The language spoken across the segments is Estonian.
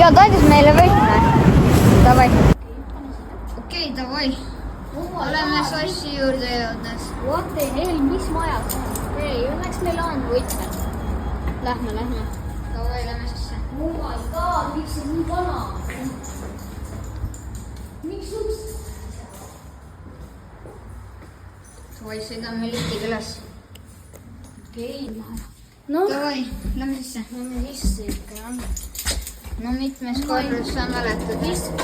ja ta andis meile võtme. Davai. Okei, davai. Oleme sassi juurde jõudnes. What the hell, mis majas on? Ei, õnneks meil on võtme. Lähme. Davai, lähme sisse. Oh my god, miks see nii vana? Miks uks? Davai, sõidame liftiga üles. Okei, No, davai, lähme sisse. lähme sisse ikka, jah. No mitmes korrus sa mäletad? Vist 6.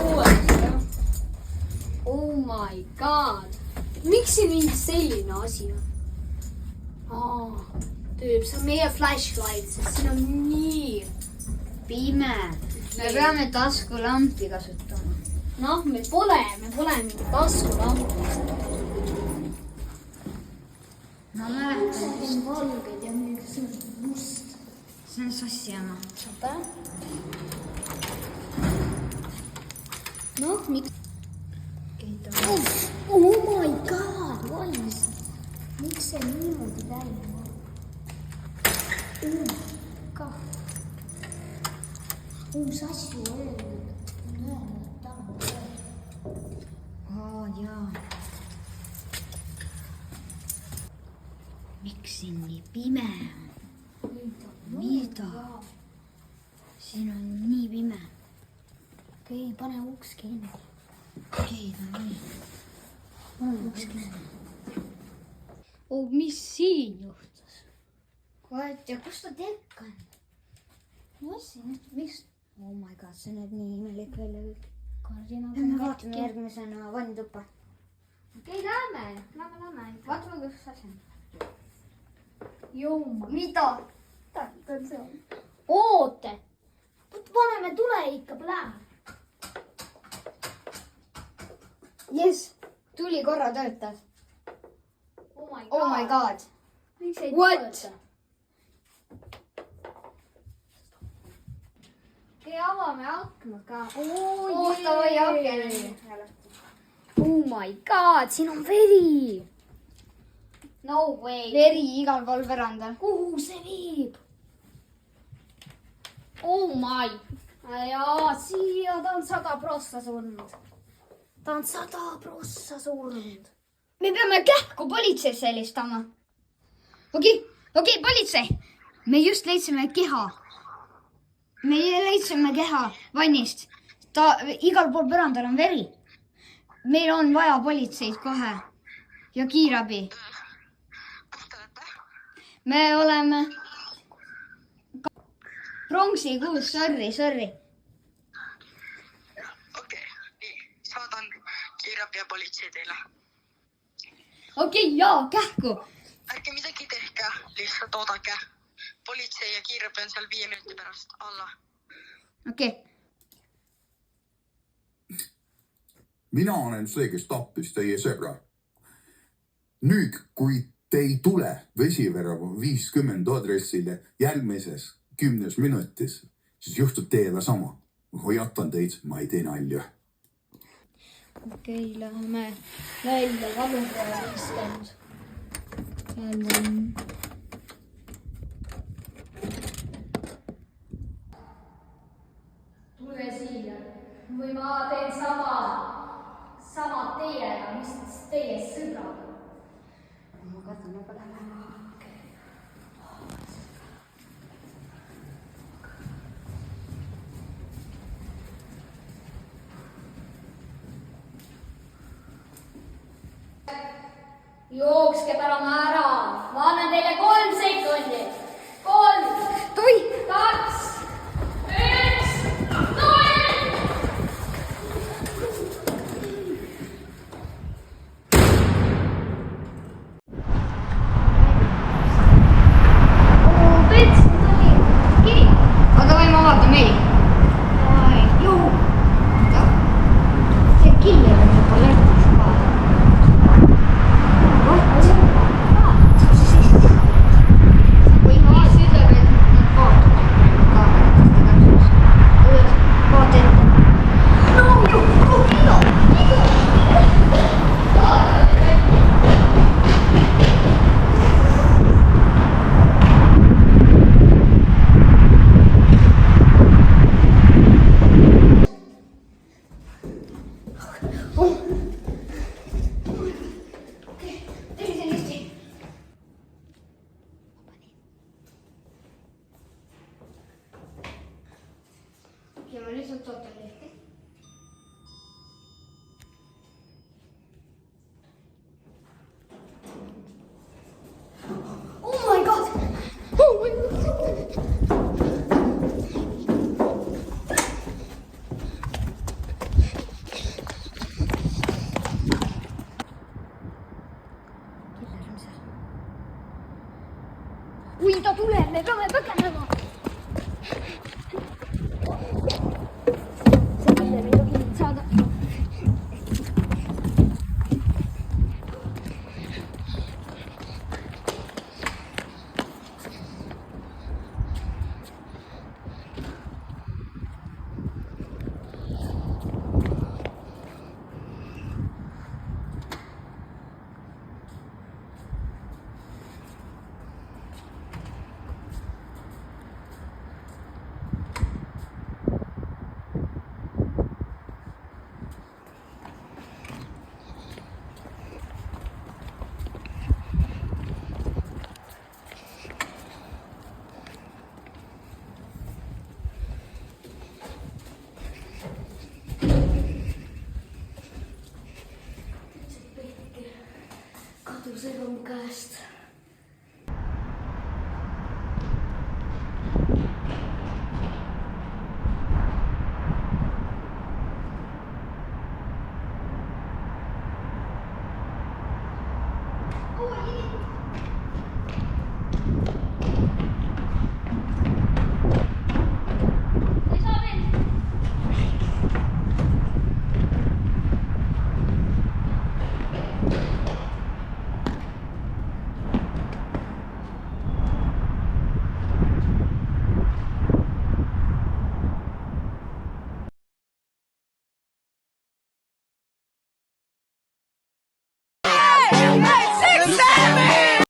Oh my god. Miks see mind selline asi on? Tüüp, see on meie flashlight, sest siin on nii Pime. Me peame taskulampi kasutama. Noh, me pole mingi taskulampi. Ma mäletan. See on valged ja see on must. See on sassi oma. Oota. Noh, miks? Oh my god, valmis. Miks see niimoodi käib? Uus asju öelnud. Jaa. Miks siin nii pime on? Mida? Siin on nii pime. Okei, pane uks kinni. Okei, davai. Pane uks kinni. Mis siin juhtus? Kurat, ja kus ta tekk on? Miks? Oh my god, see näeb nii imelik välja kõik. Lähme vaatame järgmisena vannituppa. Okei, lähme. Vaatame, kus asi on. Jooma. Mida? Oote. Paneme tule ikka põlema. Yes, tuli korra töötas. Oh my god. Miks ei What? tööta? Okei, avame akna ka. Davai, aken. Oh my god, siin on veri. No way. Veri igal pool verandal. Kuhu see viib? Oh my. Jaa, siia ta on 100% surnud. Ta on 100% surnud. Me peame kähku politseisse helistama. Okei, politsei. Me just leidsime keha. Me leidsime keha vannist. Igal pool põrandal on veri. Meil on vaja politseid kohe. Ja kiirabi. Me oleme Pronksikuus, sorry. Okei, nii. Saadan kiirabi ja politsei teile. Okei, jaa, kähku. Ärge midagi tehke, lihtsalt oodake. Politsei ja kiirabi on seal 5 minuti pärast alla. Okei. Mina olen see, kes tappis teie sõbra. Nüüd, kui te ei tule Vesivärava 50 aadressile järgmises 10 minutis, siis juhtub teile sama. Hoiatan teid, ma ei tee nalja. Okei, läheme välja valupeale istunud. Tule siia või ma teen sama teiega, mis teie sõbrad. Ma katsun juba lähe. Jookske pärast ära. Ma annan teile 3 sekundit. 3, Toi! 2, 1, 0! Pets tuli. Kiri. Davai, ma vaatan meili. Juu. See killer on juba letis ka. What? Või teeme lihtsalt totellihti. Oh my god! Oh my god! Ui, ta tuleb, me peame põgenema. see killer ei tohi mind saada. kadus elu mu käest.